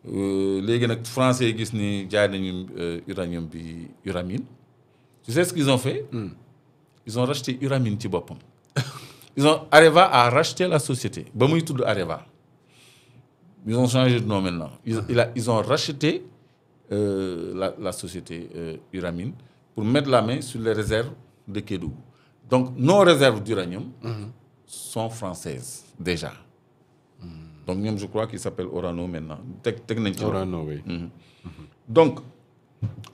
léegi nag français yi gis ni jaay nañu uranium bi Uramine. Tu sais ce qu'ils ont fait? Ils ont racheté Uramine ci boppam. Areva a racheté la société ba muy tudd Areva. Ils ont changé de nom maintenant. Ils ont racheté la société Uramine pour mettre la main sur les réserves de Kédougou. Donc nos réserves d'uranium sont françaises déjà. Donc ñoom je crois qu'il s'appelle Orano maintenant teg nañ ci Orano oui. Donc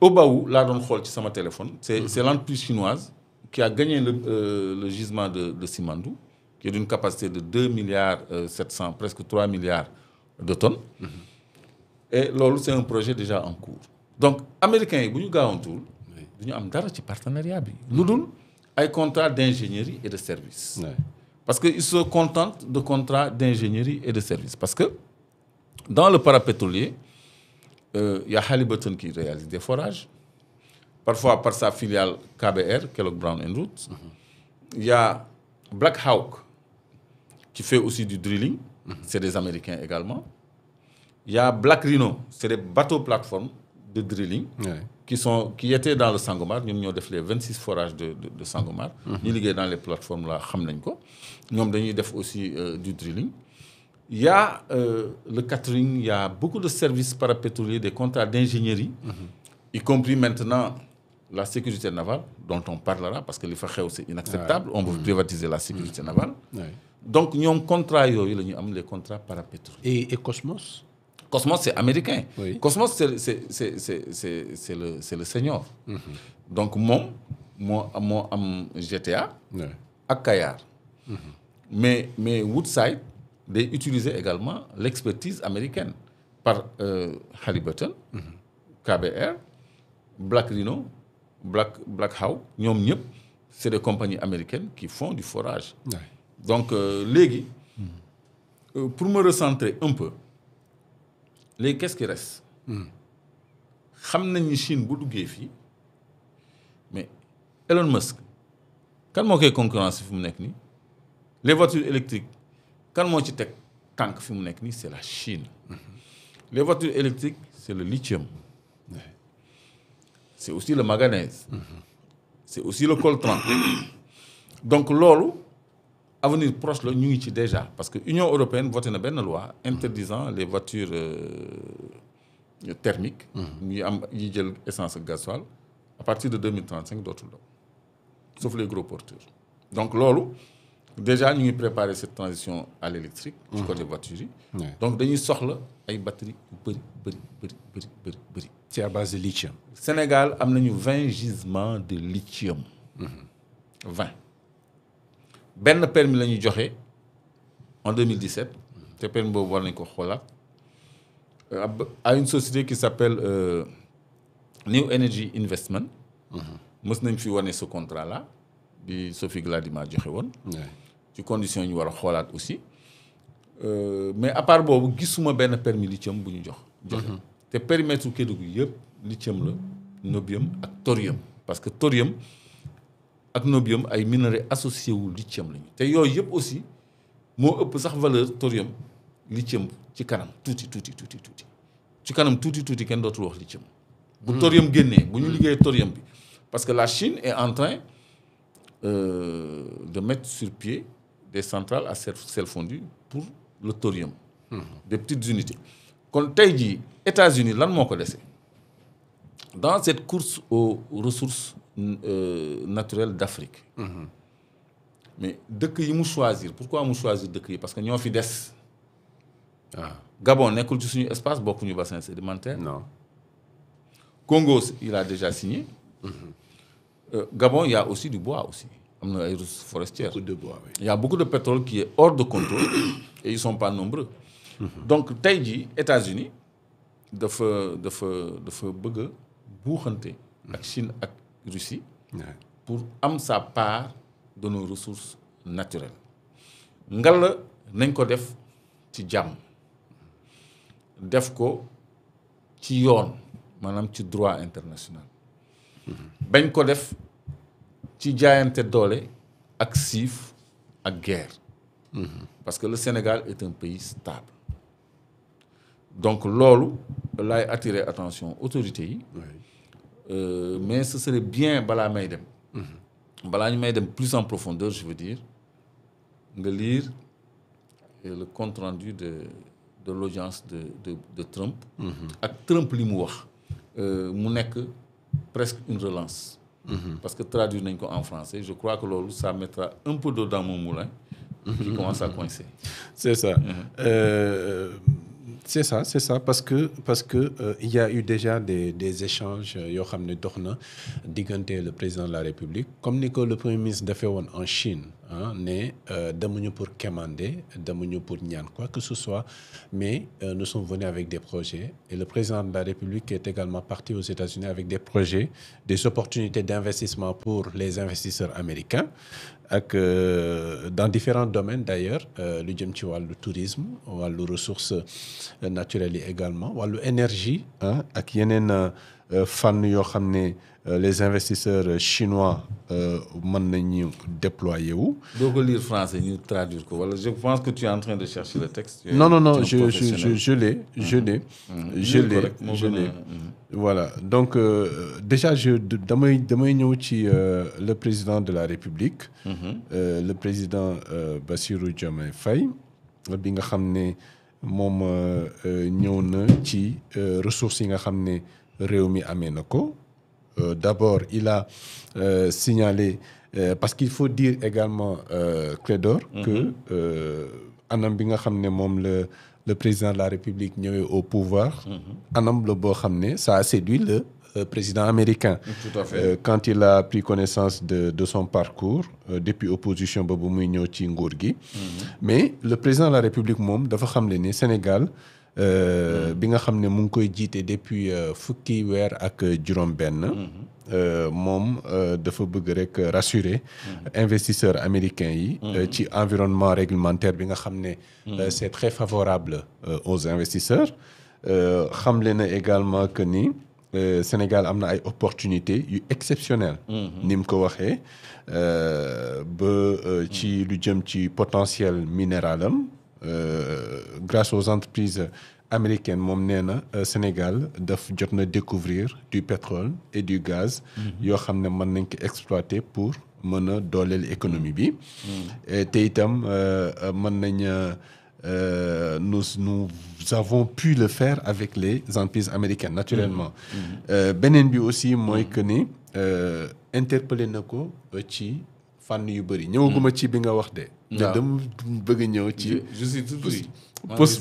au Baou laa doon xool ci sama téléphone c'est l'entreprise chinoise qui a gagné le gisement de Simandou qui est d'une capacité de 2 milliards 700 presque 3 milliards de tonnes et loolu c'est un projet déjà en cours. Donc américains yi bu ñu gaawantuwul du ñu am dara ci partenariat bi lu dul ay contrats d'ingénierie et de services. Parce qu'ils se contentent de contrats d'ingénierie et de services. Parce que dans le parapétrolier, y a Halliburton qui réalise des forages, parfois par sa filiale KBR, Kellogg Brown & Root. Il y a Black Hawk qui fait aussi du drilling, c'est des Américains également. Il y a Black Rhino, c'est des bateaux plateformes de drilling qui étaient dans le Sangomar. Nous avons fait les 26 forages de Sangomar. Nous liggéey dans les plateformes là, nous avons fait aussi du drilling. Il y a le catering, il y a beaucoup de services parapétroliers, des contrats d'ingénierie, y compris maintenant la sécurité navale, dont on parlera parce que les faits c'est inacceptable. On veut privatiser la sécurité navale. Donc nous avons contrats, les contrats parapétroliers. Et Cosmos? Cosmos, c'est américain. Oui. Cosmos, c'est le senior. Donc, moi, am GTA à Kayar. Mais Woodside, they utilisait également l'expertise américaine par Halliburton, KBR, Black Rhino, Black Hawk. C'est des compagnies américaines qui font du forage. Donc, légui, pour me recentrer un peu, qu'est-ce qui reste? Xam nañ ni Chine bu duggee fii mais Elon Musk kan moo koy concurrence fi mu nekk nii les voitures électriques kan moo ci teg tànk fi mu nekk nii c'est la Chine. Les voitures électriques c'est le lithium. C'est aussi le manganèse. C'est aussi le coltan. Donc loolu avenir proche la ñu ngi ci déjà parce que Union européenne voté na benn loi interdisant les voitures thermiques yi jël essence ak gasoil à partir de 2035 dootul daw sauf les gros porteurs. Donc loolu déjà ñu ngi préparer cette transition à l'électrique ci côté voitures yi. Donc dañuy soxla ay batteries yu bëri. C'est à base de lithium. Sénégal am nañu 20 gisements de lithium. 20. benn permis la ñuy joxe en 2017 te permis boobu war nañ ko xoolaat à une société qui s'appelle New Energy Investment. mës nañ fi wane ce contrat là bi Sophie Gladima joxe woon. ci conditions yi ñu war a xoolaat aussi mais à part boobu gisuma benn permis lithium bu ñu joxe te périmètre Kédougou yëpp lithium la nobium ak thorium parce que thorium ak nobium ay minerais associés wu lithium lañu te yooyu yëpp aussi moo ëpp sax valeur thorium lithium ci kanam tuuti ci kanam tuuti kenn dootul wax lithium. bu thorium génnee bu ñu liggéeyee thorium bi parce que la Chine est en train de mettre sur pied des centrales à sel fondu pour le thorium. Des petites unités. kon tey jii États-Unis lan moo ko dese dans cette course aux ressources naturelles d'Afrique. Mais dëkk yi mu choisir pourquoi mu choisir dëkk yi parce que ñoo fi des. Gabon nekkul ci suñu espace bokkuñu bassin sédimentaire. Non. Congo il a déjà signé. Gabon il y a aussi du bois aussi. Am na ay ressources forestières. Beaucoup de bois, oui. Il y a beaucoup de pétrole qui est hors de contrôle et ils sont pas nombreux. Donc tey jii États-Unis dafa bëgg a buuxante ak Chine ak Russie pour am sa part de nos ressources naturelles. Ngalla nañ ko def ci jàmm def ko ci yoon maanaam ci droit international. bañ ko def ci jaayante doole ak siif ak guerre. Parce que le Sénégal est un pays stable. donc loolu laay attirer attention autorités yi. Mais ce serait bien balaa may dem. balaa ñu may dem plus en profondeur je veux dire nga lire le compte rendu de l'audience de Trump. ak Trump li mu wax. mu nekk presque une relance. parce que traduire nañ ko en français je crois que loolu ça mettra un peu d'eau dans mon moulin. qui commence à coincer. C'est ça. C'est ça parce que il y a eu déjà des échanges yoo xam ne dox na diggante le président de la République comme ni ko le premier ministre defee woon en Chine ne demuñu pour quémander demuñu pour ñaan quoi que ce soit mais nous sommes venus avec des projets et le président de la République est également parti aux États-Unis avec des projets, des opportunités d'investissement pour les investisseurs américains ak dans différents domaines d'ailleurs lu jëm ci wàllu tourisme wàllu ressources naturelles yi également wàllu énergie ak yeneen fànn yoo xam ne les investisseurs chinois mën nañu déployer wu. doo ko lire français ñu traduire ko wala je pense que tu es en train de chercher le texte. Non, je l'ai. Voilà donc déjà damay ñëw ci le président de la République. Le président Bassirou Diomaye Faye bi nga xam ne moom ñëw na ci ressources yi nga xam ne réew mi amee na ko. D'abord il a signalé parce qu'il faut dire également Clédor que anam bi nga xam ne moom le président de la République ñëwee au pouvoir anam la boo xam ne ça a séduit le président américain. Tout à fait. Quand il a pris connaissance de son parcours depuis opposition ba bu muy ñëw ci nguur gi. Mais le président de la République moom dafa xam le ne Sénégal bi nga xam ne mu ngi koy jiite depuis fukki weer ak juróom-benn. moom dafa bëgg rek rassurer investisseurs américains yi. ci environnement réglementaire bi nga xam ne. c'est très favorable aux investisseurs. xam le na également que ni Sénégal am na ay opportunités yu exceptionnelles. ni mu ko waxee ba ci lu jëm ci potentiel minéral am. Grâce aux entreprises américaines moom nee na Sénégal daf jot na découvrir du pétrole et du gaz yoo xam ne mën nañ ko exploiter pour mën a dooleel économie bi te itam mën nañ nous avons pu le faire avec les entreprises américaines naturellement beneen bi aussi mooy que ni interpellé na ko ci fànn yu bëri ñëwaguma ci bi nga wax de dama bëgg ñëw ci je suis tout oui.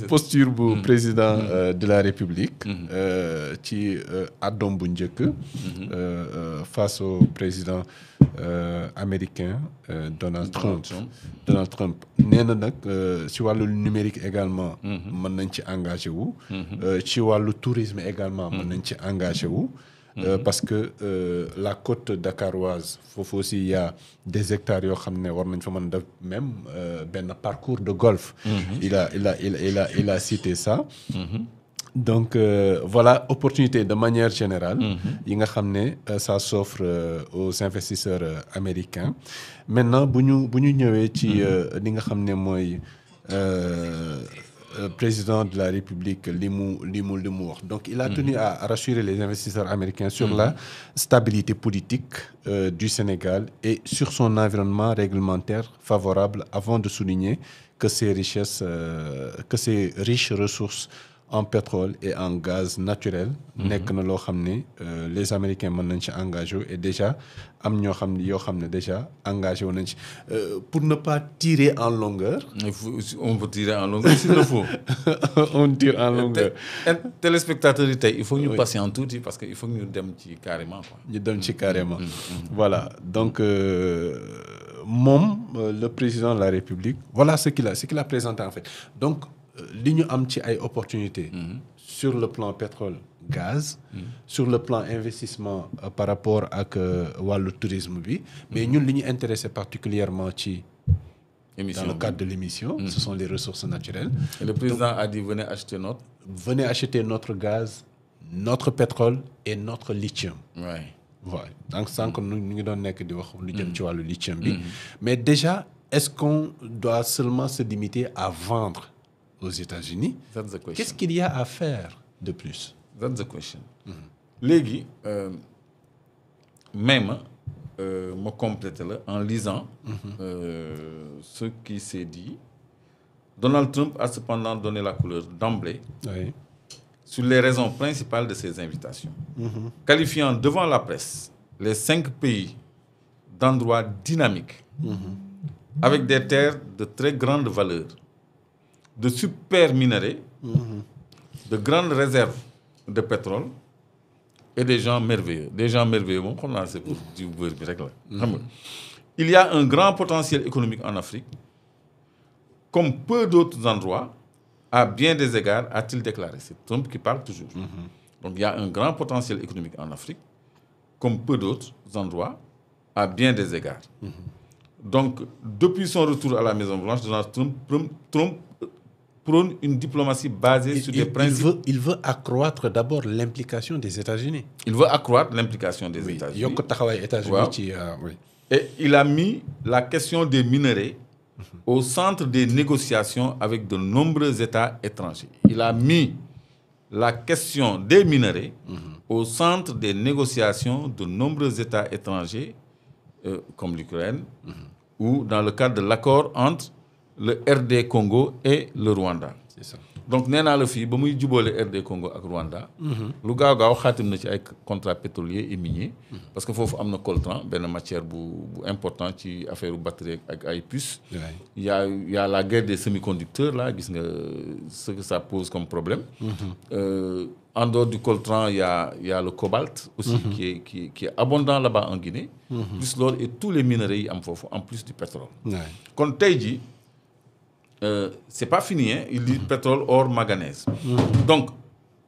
posture bu président de la République ci àddoom bu njëkk face au président américain Donald Trump nee na nag ci wàllu numérique également mën nañ ci engagé wu ci wàllu tourisme également mën nañ ci engagé wu parce que la côte dakaroise foofu aussi il y a des hectares yoo xam ne war nañ fa mën def même benn parcours de golf. Il a cité ça. Donc voilà opportunité de manière générale. yi nga xam ne ça s'offre aux investisseurs américains. Maintenant bu ñu ñëwee ci li nga xam ne mooy. Président de la République li mu wax donc il a tenu à rassurer les investisseurs américains sur la stabilité politique du Sénégal et sur son environnement réglementaire favorable avant de souligner que ces riches ressources en pétrole et en gaz naturel nekk na loo xam ne les Américains mën nañ ci engagé et déjà am yoo xam ne déjà engagé wu nañ ci pour ne pas tirer en longueur. On peut tirer en longueur s'il le faut. On tire en longueur. Téléspectateurs yi tey il faut ñu patienter tuuti parce que il faut ñu dem ci carrément quoi. ñu dem ci carrément. Voilà donc moom le président de la République voilà ce qu'il a présenté en fait donc. li ñu am ci ay opportunités sur le plan pétrole gaz sur le plan investissement par rapport ak wàllu tourisme bi mais ñun li ñu intéressé particulièrement ci dans le cadre de l'émission ce sont les ressources naturelles et le président a dit venez acheter notre gaz notre pétrole et notre lithium ouais donc sànq ñu ngi doon nekk di wax lu jëm ci wàllu lithium bi mais déjà est-ce qu'on doit seulement se limiter à vendre aux États-Unis. That's the question. Qu'est-ce qu'il y a à faire de plus? That's the question. Léegi même ma compléter la en lisant ce qui s'est dit. Donald Trump a cependant donné la couleur d'emblée sur les raisons principales de ces invitations, qualifiant devant la presse les 5 pays d'endroits dynamiques, avec des terres de très grande valeur, de super minerais, de grandes réserves de pétrole et des gens merveilleux. Des gens merveilleux, bon, c'est pour dire il y a un grand potentiel économique en Afrique, comme peu d'autres endroits, à bien des égards, a-t-il déclaré. C'est Trump qui parle toujours. Donc il y a un grand potentiel économique en Afrique, comme peu d'autres endroits, à bien des égards. Donc, depuis son retour à la Maison-Blanche, Donald Trump prône une diplomatie basée sur des principes. Il veut accroître d'abord l'implication des États-Unis. Il veut accroître l'implication des États-Unis. Et il a mis la question des minerais au centre des négociations avec de nombreux États étrangers. Il a mis la question des minerais au centre des négociations de nombreux États étrangers, comme l'Ukraine, ou dans le cadre de l'accord entre le RD Congo et le Rwanda. C'est ça. Donc, nee naa la fii ba muy jubóole RD Congo ak Rwanda. lu gaaw xaatim na ci ay contrat pétrolier et minier. parce que foofu am na coltan benn matière bu important ci affaire batterie ak ay puces. il y a la guerre des semi-conducteurs là gis nga ce que ça pose comme problème. En dehors du coltan il y a le cobalt aussi qui est abondant là-bas en Guinée. plus l'or et tous les minerais yi am foofu en plus du pétrole. kon tey jii c'est pas fini, hein? Il dit pétrole, or, manganèse. Donc,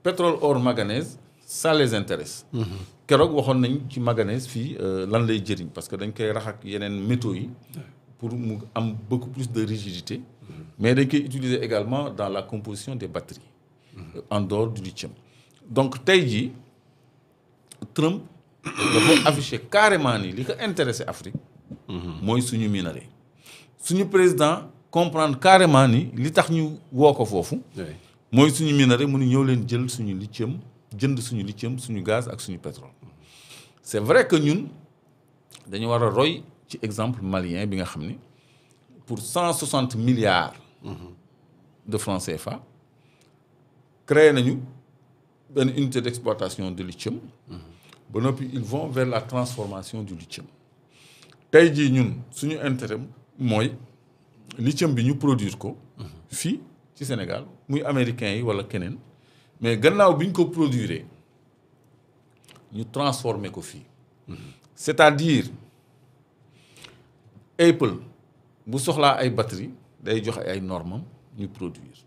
pétrole, or, manganèse, ça les intéresse. Keroog waxoon nañ ci manganèse fii lan lay jëriñ parce que dañ koy rax ak yeneen métaux yi pour mu am beaucoup plus de rigidité. Mais dañ koy utiliser également dans la composition des batteries. En dehors du lithium. Donc tey jii Trump dafa affiché carrément ni li ko intéressé Afrique. mooy suñu minerai. Suñu président comprendre carrément ni li tax ñu woo ko foofu. mooy suñu minerai mu ni ñëw leen jël suñu lithium jënd suñu lithium suñu gaz ak suñu pétrole. C'est vrai que ñun dañu war a roy ci exemple malien bi nga xam ni pour 160 milliards de francs CFA créé nañu benn unité d'exploitation de lithium. ba noppi ils vont vers la transformation du lithium. tey jii ñun suñu intérêt mooy lithium bi ñu produire ko fii ci Sénégal muy américain yi wala keneen mais gannaaw bi ñu ko produire ñu transformer ko fii. C'est-à-dire Apple bu soxlaa ay batterie day joxe ay normam ñu produire.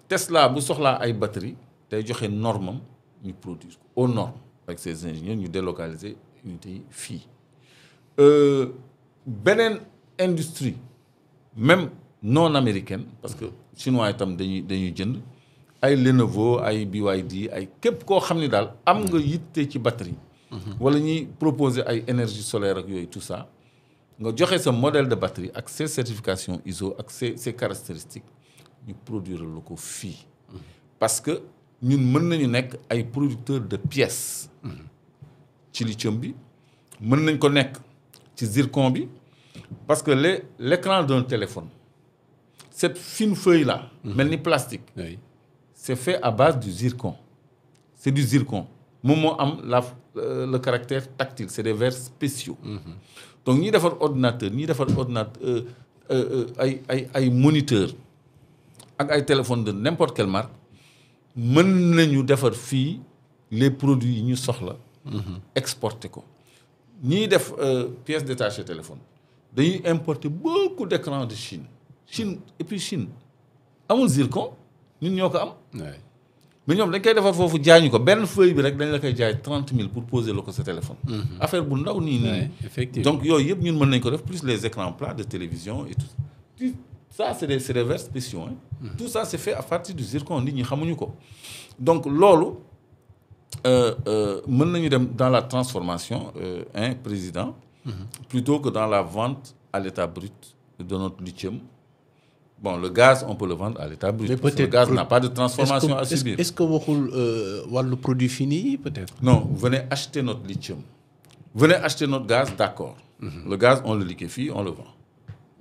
Tesla bu soxlaa ay batterie day joxe normam ñu produire ko aux normes avec ses ingénieurs ñu délocaliser unité yi fii. Beneen industrie même non américaine parce que chinois itam dañuy jënd ay Lenovo ay BYD ay képp koo xam ni daal am nga yitte ci batterie. wala ñuy proposer ay énergie solaire ak yooyu tout ça nga joxe sa modèle de batterie ak ses certifications ISO ak ses caractéristiques ñu produire la ko fii. parce que ñun mën nañu nekk ay producteurs de pièces. ci lithium bi mën nañ ko nekk ci zircon bi parce que l'écran d'un téléphone cette fine feuille là mel ni plastique c'est fait à base du zircon. C'est du zircon moom moo am le caractère tactile c'est des verres spéciaux. donc ñi defar ordinateur ay moniteur ak ay téléphone de n'importe quelle marque mën nañu defar fii les produits yi ñu soxla exporter ko ñiy def pièces détachées téléphone dañuy importer beaucoup d'écrans de Chine et puis Chine amul zircon ñun ñoo ko am mais ñoom dañ koy defar foofu jaañu ko benn feuille bi rek dañ la koy jaay 30 000 pour poser la ko sa téléphone. affaire bu ndaw nii. effectivement donc yooyu yëpp ñun mën nañ ko def plus les écrans plats de télévision et tout ça c'est des verres spéciaux hein. Tout ça c'est fait à partir du zircon nit ñi xamuñu ko donc loolu mën nañu dem dans la transformation président. Plutôt que dans la vente à l'état brut de notre lithium Bon, le gaz, on peut le vendre à l'état brut. Mais Parce que le gaz n'a pas de transformation à subir. Est-ce que le produit fini, peut-être? Non, venez acheter notre lithium. Venez acheter notre gaz, d'accord. Le gaz, on le liquéfie, on le vend.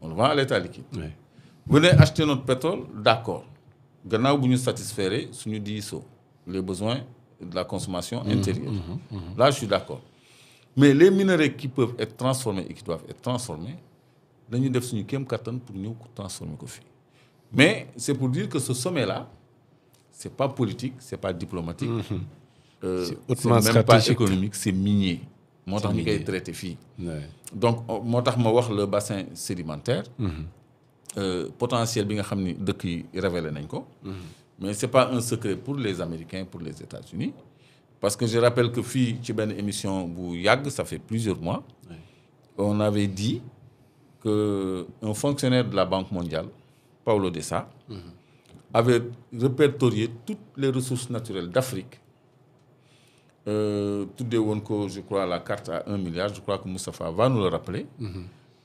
On le vend à l'état liquide. Oui. Venez acheter notre pétrole, d'accord. Gannaaw bu ñu satisfaire suñu diisoo les besoins de la consommation intérieure. Là, je suis d'accord. Mais les minerais qui peuvent être transformés et qui doivent être transformés, dañuy def suñu kéem kattan pour ñëw transformer ko fii. Mais c'est pour dire que ce sommet-là, c'est pas politique, c'est pas diplomatique. C'est C'est hautement même pas stratégique. économique, c'est minier. moo tax ñu koy traité fii. Donc moo tax ma wax le bassin sédimentaire. Potentiel bi nga xam ni dëkk yi révélé nañ ko. Mais c'est pas un secret pour les Américains, pour les États-Unis. Parce que je rappelle que fii ci benn émission bu yàgg, ça fait plusieurs mois, on avait dit que un fonctionnaire de la Banque mondiale, Paulo Dessa, avait répertorié toutes les ressources naturelles d'Afrique. Tuddee woon ko, je crois, la carte à 1 milliard. Je crois que Moustapha va nous le rappeler.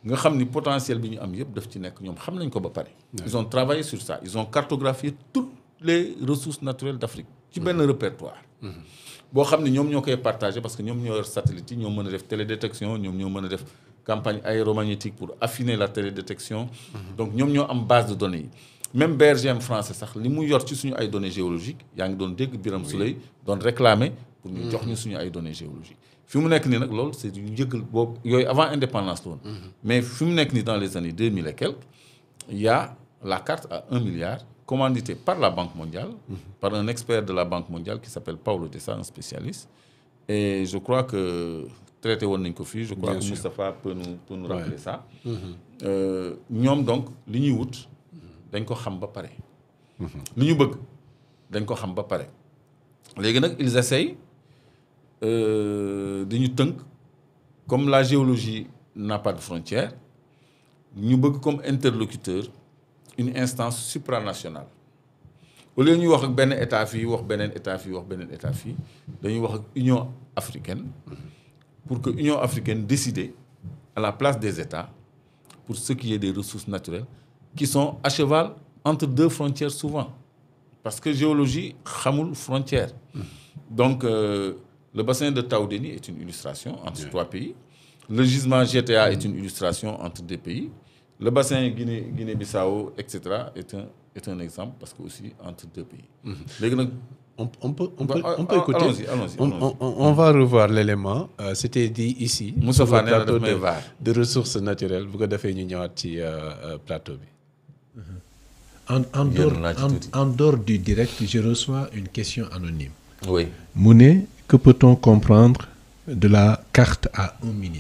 nga xam ni potentiel bi ñu am yëpp daf ci nekk ñoom xam nañ ko ba pare. Ils ont travaillé sur ça. Ils ont cartographié toutes les ressources naturelles d'Afrique ci benn répertoire. boo xam ni ñoom ñoo koy partagé parce que ñoom ñoo yor satellite yi ñoo mën a def télédétection ñoom ñoo mën a def campagne aéromagnétique pour affiner la télédétection. Donc ñoom ñoo am base de données yi. Même BRGM français sax li mu yor ci suñu ay données géologiques yaa ngi doon dégg Birame Souleye doon réclamer pour ñu jox ñu suñu ay données géologiques. fi mu nekk nii nag loolu c'est du njëkkal boobu yooyu avant indépendance la woon. Mais fi mu nekk nii dans les années 2000 et quelques, il y a la carte à 1 milliard commanditée par la Banque mondiale, par un expert de la Banque mondiale qui s'appelle Paulo Dessa, un spécialiste. Et je crois que traité woon nañ ko fii, je crois que Moustapha peut nous rappeler ça. ñoom donc li ñuy wut dañ ko xam ba pare. li ñu bëgg dañ ko xam ba pare. léegi nag ils essayent dañu tënk comme la géologie n'a pas de frontières ñu bëgg comme interlocuteur une instance supranationale au lieu ñuy wax ak benn état fii wax beneen état fii wax beneen état fii dañuy wax ak Union africaine pour que Union africaine décide à la place des États pour ce qui est des ressources naturelles qui sont à cheval entre deux frontières souvent parce que géologie xamul frontière. Donc le bassin de Taoudéni est une illustration entre trois pays. Le gisement GTA est une illustration entre deux pays. Le bassin Guinée-Bissau, etc. est un exemple parce que aussi entre deux pays. On peut écouter. Allons-y. On va revoir l'élément. C'était dit ici. Moussa sur le Fane plateau de ressources naturelles. Bu ko defee ñu ñëwaat ci plateau bi. En dehors du direct, je reçois une question anonyme. Oui. Mouné, que peut-on comprendre de la carte à 1 milliard?